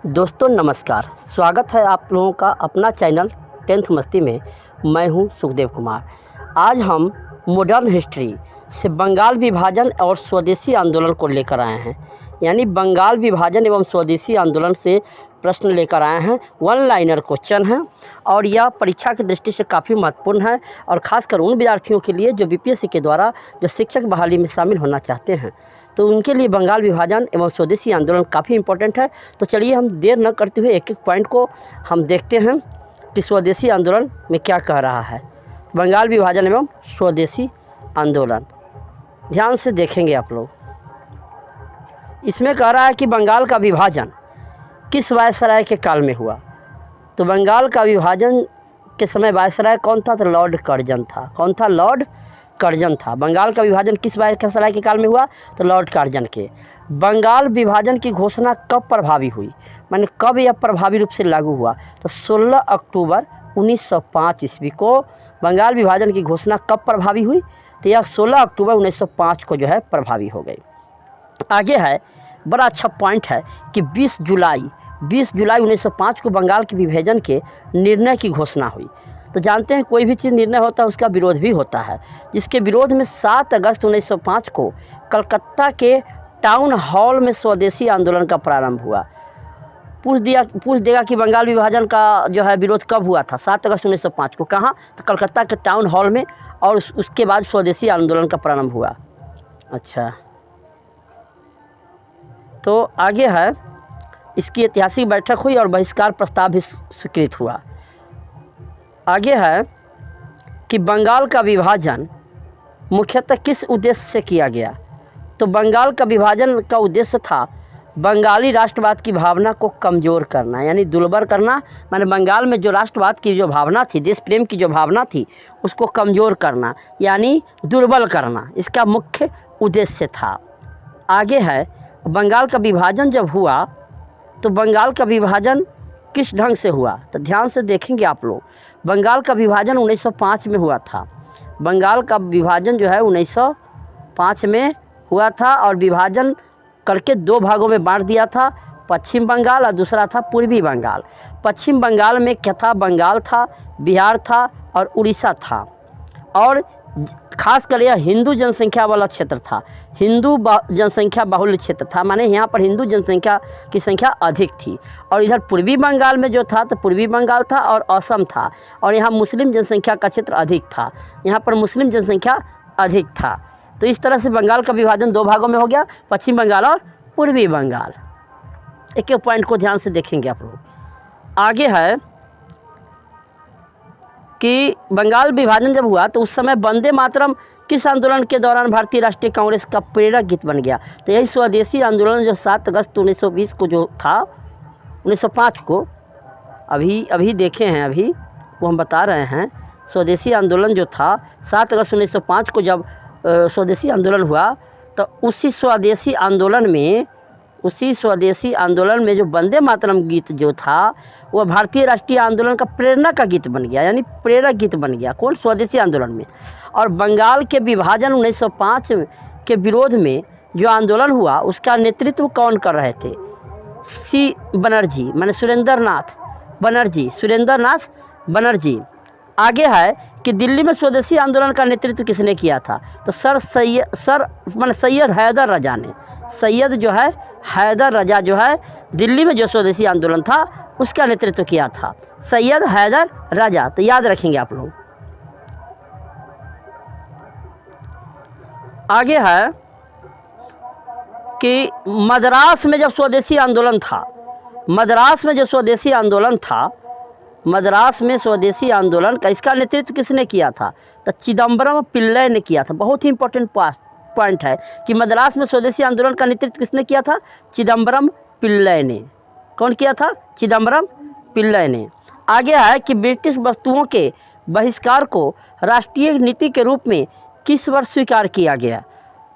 दोस्तों नमस्कार, स्वागत है आप लोगों का अपना चैनल 10th मस्ती में। मैं हूं सुखदेव कुमार। आज हम मॉडर्न हिस्ट्री से बंगाल विभाजन और स्वदेशी आंदोलन को लेकर आए हैं। यानी बंगाल विभाजन एवं स्वदेशी आंदोलन से प्रश्न लेकर आए हैं। वन लाइनर क्वेश्चन है और यह परीक्षा की दृष्टि से काफ़ी महत्वपूर्ण है और ख़ासकर उन विद्यार्थियों के लिए जो बीपीएससी के द्वारा जो शिक्षक बहाली में शामिल होना चाहते हैं, तो उनके लिए बंगाल विभाजन एवं स्वदेशी आंदोलन काफ़ी इम्पोर्टेंट है। तो चलिए हम देर न करते हुए एक एक पॉइंट को हम देखते हैं कि स्वदेशी आंदोलन में क्या कह रहा है। बंगाल विभाजन एवं स्वदेशी आंदोलन ध्यान से देखेंगे आप लोग। इसमें कह रहा है कि बंगाल का विभाजन किस वायसराय के काल में हुआ। तो बंगाल का विभाजन के समय वायसराय कौन था? तो लॉर्ड कर्जन था। कौन था? लॉर्ड कर्जन था। बंगाल का विभाजन किस वायसराय के काल में हुआ? तो लॉर्ड कर्जन के। बंगाल विभाजन की घोषणा कब प्रभावी हुई, माने कब यह प्रभावी रूप से लागू हुआ? तो 16 अक्टूबर 1905 ईस्वी को बंगाल विभाजन की घोषणा कब प्रभावी हुई? तो यह 16 अक्टूबर 1905 को जो है प्रभावी हो गई। आगे है, बड़ा अच्छा पॉइंट है कि 20 जुलाई 1905 को बंगाल के विभाजन के निर्णय की घोषणा हुई। तो जानते हैं कोई भी चीज़ निर्णय होता है उसका विरोध भी होता है, जिसके विरोध में 7 अगस्त 1905 को कलकत्ता के टाउन हॉल में स्वदेशी आंदोलन का प्रारंभ हुआ। पूछ देगा कि बंगाल विभाजन का जो है विरोध कब हुआ था? 7 अगस्त 1905 को। कहाँ? तो कलकत्ता के टाउन हॉल में, और उसके बाद स्वदेशी आंदोलन का प्रारंभ हुआ। अच्छा, तो आगे है, इसकी ऐतिहासिक बैठक हुई और बहिष्कार प्रस्ताव भी स्वीकृत हुआ। आगे है कि बंगाल का विभाजन मुख्यतः किस उद्देश्य से किया गया? तो बंगाल का विभाजन का उद्देश्य था बंगाली राष्ट्रवाद की भावना को कमज़ोर करना, यानी दुर्बल करना। माने बंगाल में जो राष्ट्रवाद की जो भावना थी, देश प्रेम की जो भावना थी, उसको कमज़ोर करना यानी दुर्बल करना, इसका मुख्य उद्देश्य था। आगे है, बंगाल का विभाजन जब हुआ तो बंगाल का विभाजन किस ढंग से हुआ? तो ध्यान से देखेंगे आप लोग। बंगाल का विभाजन 1905 में हुआ था। बंगाल का विभाजन जो है 1905 में हुआ था और विभाजन करके 2 भागों में बांट दिया था, पश्चिम बंगाल और दूसरा था पूर्वी बंगाल। पश्चिम बंगाल में क्या था? बंगाल था, बिहार था और उड़ीसा था। और खासकर यह हिंदू जनसंख्या वाला क्षेत्र था, हिंदू जनसंख्या बाहुल्य क्षेत्र था, माने यहाँ पर हिंदू जनसंख्या की संख्या अधिक थी। और इधर पूर्वी बंगाल में जो था तो पूर्वी बंगाल था और असम था, और यहाँ मुस्लिम जनसंख्या का क्षेत्र अधिक था, यहाँ पर मुस्लिम जनसंख्या अधिक था। तो इस तरह से बंगाल का विभाजन 2 भागों में हो गया, पश्चिम बंगाल और पूर्वी बंगाल। एक एक पॉइंट को ध्यान से देखेंगे आप लोग। आगे है कि बंगाल विभाजन जब हुआ तो उस समय वंदे मातरम किस आंदोलन के दौरान भारतीय राष्ट्रीय कांग्रेस का प्रेरक गीत बन गया? तो यही स्वदेशी आंदोलन जो 7 अगस्त 1920 को जो था, 1905 को अभी देखे हैं, अभी वो हम बता रहे हैं। स्वदेशी आंदोलन जो था 7 अगस्त 1905 को जब स्वदेशी आंदोलन हुआ, तो उसी स्वदेशी आंदोलन में जो वंदे मातरम गीत जो था वो भारतीय राष्ट्रीय आंदोलन का प्रेरणा का गीत बन गया, यानी प्रेरक गीत बन गया। कौन? स्वदेशी आंदोलन में। और बंगाल के विभाजन 1905 के विरोध में जो आंदोलन हुआ उसका नेतृत्व कौन कर रहे थे? सी बनर्जी, माने सुरेंद्र नाथ बनर्जी। आगे है कि दिल्ली में स्वदेशी आंदोलन का नेतृत्व किसने किया था? तो सैयद हैदर रजा ने। सैयद जो है हैदर रजा जो है दिल्ली में जो स्वदेशी आंदोलन था उसका नेतृत्व किया था, सैयद हैदर रजा। तो याद रखेंगे आप लोग। आगे है कि मद्रास में जब स्वदेशी आंदोलन था, मद्रास में स्वदेशी आंदोलन का इसका नेतृत्व किसने किया था? तो चिदम्बरम पिल्लई ने किया था। बहुत ही इंपॉर्टेंट पॉइंट है कि मद्रास में स्वदेशी आंदोलन का नेतृत्व किसने किया था? चिदम्बरम पिल्लई ने। कौन किया था? चिदम्बरम पिल्लई ने। आगे है कि ब्रिटिश वस्तुओं के बहिष्कार को राष्ट्रीय नीति के रूप में किस वर्ष स्वीकार किया गया?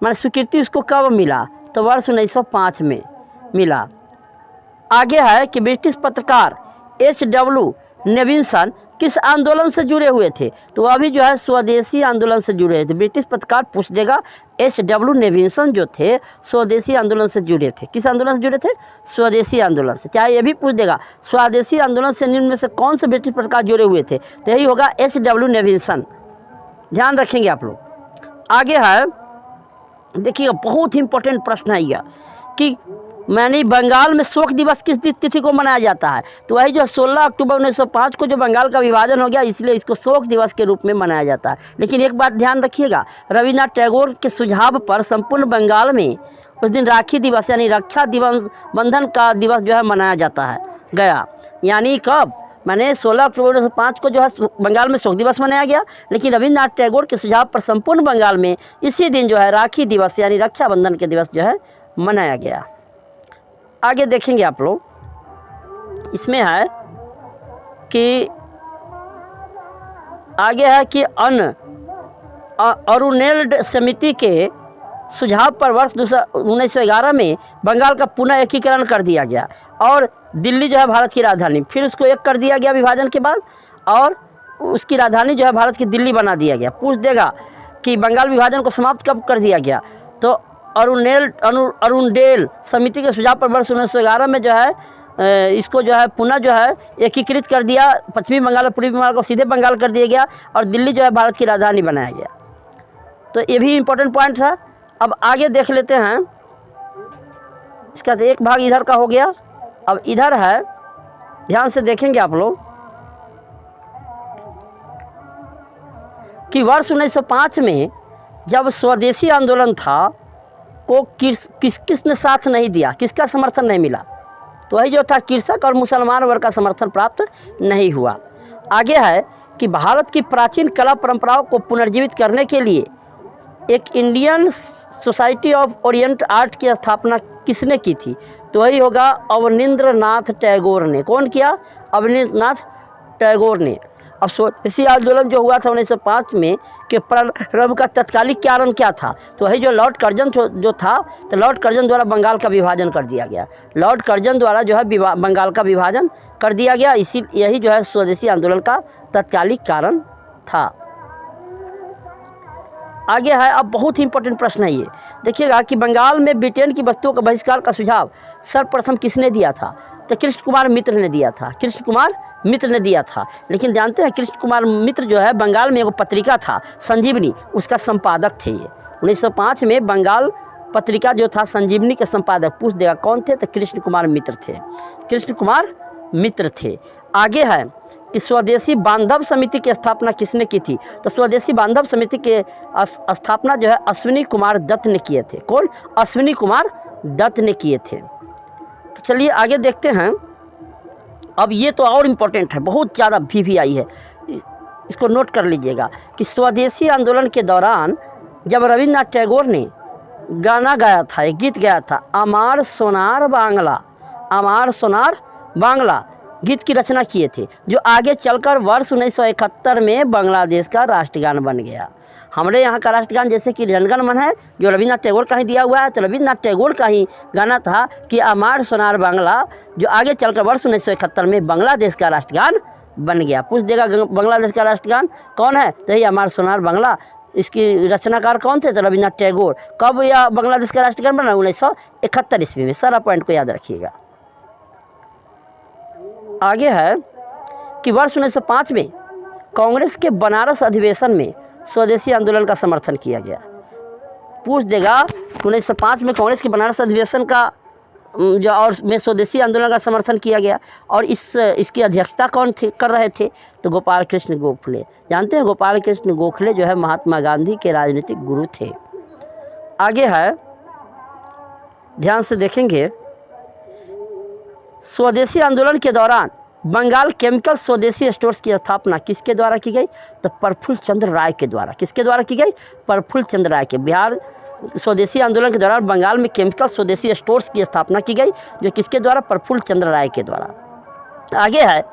माने स्वीकृति उसको कब मिला? तो वर्ष 1905 में मिला। आगे है कि ब्रिटिश पत्रकार H.W. नेविल्सन किस आंदोलन से जुड़े हुए थे? तो अभी जो है स्वदेशी आंदोलन से जुड़े थे। ब्रिटिश पत्रकार पूछ देगा, H.W. नेविल्सन जो थे स्वदेशी आंदोलन से जुड़े थे। किस आंदोलन से जुड़े थे? स्वदेशी आंदोलन से। चाहे ये भी पूछ देगा, स्वदेशी आंदोलन से निम्न में से कौन से ब्रिटिश पत्रकार जुड़े हुए थे? तो यही होगा H.W. नेविल्सन। ध्यान रखेंगे आप लोग। आगे है, देखिएगा, बहुत ही इंपॉर्टेंट प्रश्न है यह कि मैंने बंगाल में शोक दिवस किस तिथि को मनाया जाता है? तो वही जो 16 अक्टूबर 1905 को जो बंगाल का विभाजन हो गया, इसलिए इसको शोक दिवस के रूप में मनाया जाता है। लेकिन एक बात ध्यान रखिएगा, रविन्द्रनाथ टैगोर के सुझाव पर संपूर्ण बंगाल में उस दिन राखी दिवस यानी रक्षा दिवस बंधन का दिवस जो है मनाया जाता है गया। यानी कब? मैंने 16 अक्टूबर 1905 को जो है बंगाल में शोक दिवस मनाया गया, लेकिन रविन्द्रनाथ टैगोर के सुझाव पर संपूर्ण बंगाल में इसी दिन जो है राखी दिवस यानी रक्षाबंधन के दिवस जो है मनाया गया। आगे देखेंगे आप लोग, इसमें है कि आगे है कि अरुणेल्ड समिति के सुझाव पर वर्ष 1911 में बंगाल का पुनः एकीकरण कर दिया गया और दिल्ली जो है भारत की राजधानी, फिर उसको एक कर दिया गया विभाजन के बाद और उसकी राजधानी जो है भारत की दिल्ली बना दिया गया। पूछ देगा कि बंगाल विभाजन को समाप्त कब कर दिया गया? तो अरुणडेल समिति के सुझाव पर वर्ष 1911 में जो है इसको जो है पुनः जो है एकीकृत कर दिया। पश्चिमी बंगाल और पूर्वी बंगाल को सीधे बंगाल कर दिया गया और दिल्ली जो है भारत की राजधानी बनाया गया। तो ये भी इम्पोर्टेंट पॉइंट था। अब आगे देख लेते हैं, इसका एक भाग इधर का हो गया। अब इधर है, ध्यान से देखेंगे आप लोग कि वर्ष 1905 में जब स्वदेशी आंदोलन था को किसने साथ नहीं दिया, किसका समर्थन नहीं मिला? तो वही जो था कृषक और मुसलमान वर्ग का समर्थन प्राप्त नहीं हुआ। आगे है कि भारत की प्राचीन कला परंपराओं को पुनर्जीवित करने के लिए एक Indian society of Orient art की स्थापना किसने की थी? तो वही होगा अवनींद्रनाथ टैगोर ने। कौन किया? अवनींद्रनाथ टैगोर ने। अब स्वदेशी आंदोलन जो हुआ था 1905 में के प्रारंभ का तत्कालिक कारण क्या था? तो वही जो लॉर्ड कर्जन जो था, तो लॉर्ड कर्जन द्वारा बंगाल का विभाजन कर दिया गया। लॉर्ड कर्जन द्वारा जो है बंगाल का विभाजन कर दिया गया, इसी यही जो है स्वदेशी आंदोलन का तत्कालिक कारण था। आगे है, अब बहुत ही इंपॉर्टेंट प्रश्न है ये, देखिएगा कि बंगाल में ब्रिटेन की वस्तुओं का बहिष्कार का सुझाव सर्वप्रथम किसने दिया था? तो कृष्ण कुमार मित्र ने दिया था। कृष्ण कुमार मित्र ने दिया था। लेकिन जानते हैं कृष्ण कुमार मित्र जो है बंगाल में एक पत्रिका था संजीवनी, उसका संपादक थे ये। 1905 में बंगाल पत्रिका जो था संजीवनी के संपादक, पूछ देगा कौन थे? तो कृष्ण कुमार मित्र थे। कृष्ण कुमार मित्र थे। आगे है कि स्वदेशी बांधव समिति की स्थापना किसने की थी? तो स्वदेशी बांधव समिति के स्थापना जो है अश्विनी कुमार दत्त ने किए थे। कौन? अश्विनी कुमार दत्त ने किए थे। तो चलिए आगे देखते हैं। अब ये तो और इम्पोर्टेंट है, बहुत ज़्यादा VVI है, इसको नोट कर लीजिएगा कि स्वदेशी आंदोलन के दौरान जब रविन्द्रनाथ टैगोर ने गाना गाया था, एक गीत गाया था, अमार सोनार बांग्ला, अमार सोनार बांग्ला गीत की रचना किए थे, जो आगे चलकर वर्ष 1971 में बांग्लादेश का राष्ट्रगान बन गया। हमारे यहाँ का राष्ट्रगान जैसे कि जनगण मन है, जो रविन्द्रनाथ टैगोर का ही दिया हुआ है, तो रविन्द्रनाथ टैगोर का ही गाना था कि अमार सोनार बांग्ला, जो आगे चलकर वर्ष 1971 में बांग्लादेश का राष्ट्रगान बन गया। पूछ देगा बांग्लादेश का राष्ट्रगान कौन है? तो यही अमार सोनार बांग्ला। इसकी रचनाकार कौन थे? तो रविन्द्रनाथ टैगोर। कब यह बांग्लादेश का राष्ट्रगान बना? 1971 ईस्वी में। सारा पॉइंट को याद रखिएगा। आगे है कि वर्ष 1905 में कांग्रेस के बनारस अधिवेशन में स्वदेशी आंदोलन का समर्थन किया गया। पूछ देगा 1905 में कांग्रेस के बनारस अधिवेशन का जो और में स्वदेशी आंदोलन का समर्थन किया गया, और इसकी अध्यक्षता कौन कर रहे थे? तो गोपाल कृष्ण गोखले। जानते हैं गोपाल कृष्ण गोखले जो है महात्मा गांधी के राजनीतिक गुरु थे। आगे है, ध्यान से देखेंगे, स्वदेशी आंदोलन के दौरान बंगाल केमिकल स्वदेशी स्टोर्स की स्थापना किसके द्वारा की गई? तो प्रफुल्ल चंद्र राय के द्वारा। किसके द्वारा की गई? प्रफुल्ल चंद्र राय के। बिहार स्वदेशी आंदोलन के दौरान बंगाल में केमिकल स्वदेशी स्टोर्स की स्थापना की गई, जो किसके द्वारा? प्रफुल्ल चंद्र राय के द्वारा। आगे है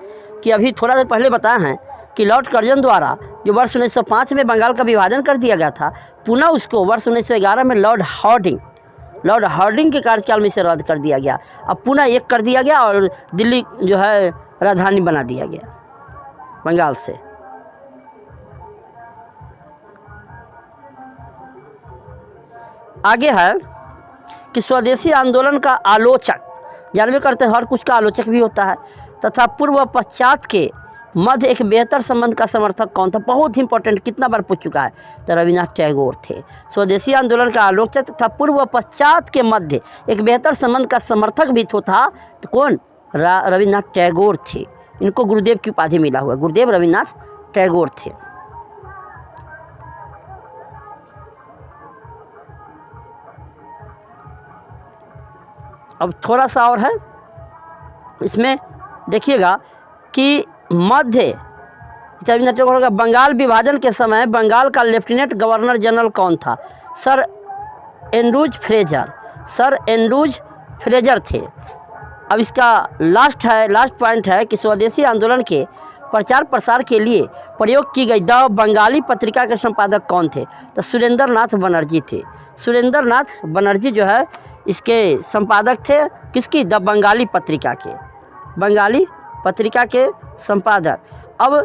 कि अभी थोड़ा देर पहले बताए हैं कि लॉर्ड कर्जन द्वारा जो वर्ष 1905 में बंगाल का विभाजन कर दिया गया था, पुनः उसको वर्ष 1911 में लॉर्ड हार्डिंग के कार्यकाल में इसे रद्द कर दिया गया। अब पुनः एक कर दिया गया और दिल्ली जो है राजधानी बना दिया गया। बंगाल से। आगे है कि स्वदेशी आंदोलन का आलोचक, जानबे करते हैं हर कुछ का आलोचक भी होता है, तथा पूर्व व पश्चात के मध्य एक बेहतर संबंध का समर्थक कौन था। बहुत ही इंपॉर्टेंट, कितना बार पूछ चुका है, तो रविन्द्रनाथ टैगोर थे। स्वदेशी आंदोलन का आलोचक तथा पूर्व व पश्चात के मध्य एक बेहतर संबंध का समर्थक भी था, तो कौन, रविन्द्रनाथ टैगोर थे। इनको गुरुदेव की उपाधि मिला हुआ, गुरुदेव रविन्द्रनाथ टैगोर थे। अब थोड़ा सा और है इसमें, देखिएगा कि मध्य रविन्द्रनाथ टैगोर का बंगाल विभाजन के समय बंगाल का लेफ्टिनेंट गवर्नर जनरल कौन था। Sir Andrews Fraser, sir Andrews Fraser थे। अब इसका लास्ट पॉइंट है कि स्वदेशी आंदोलन के प्रचार प्रसार के लिए प्रयोग की गई द बंगाली पत्रिका के संपादक कौन थे। तो सुरेंद्र नाथ बनर्जी थे। सुरेंद्र नाथ बनर्जी जो है इसके संपादक थे, किसकी, द बंगाली पत्रिका के, बंगाली पत्रिका के संपादक। अब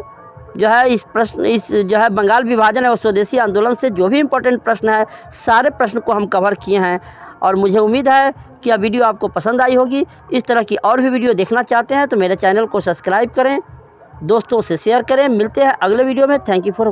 जो है इस जो है बंगाल विभाजन और स्वदेशी आंदोलन से जो भी इम्पोर्टेंट प्रश्न है, सारे प्रश्न को हम कवर किए हैं, और मुझे उम्मीद है कि यह वीडियो आपको पसंद आई होगी। इस तरह की और भी वीडियो देखना चाहते हैं तो मेरे चैनल को सब्सक्राइब करें, दोस्तों से शेयर करें। मिलते हैं अगले वीडियो में। Thank you for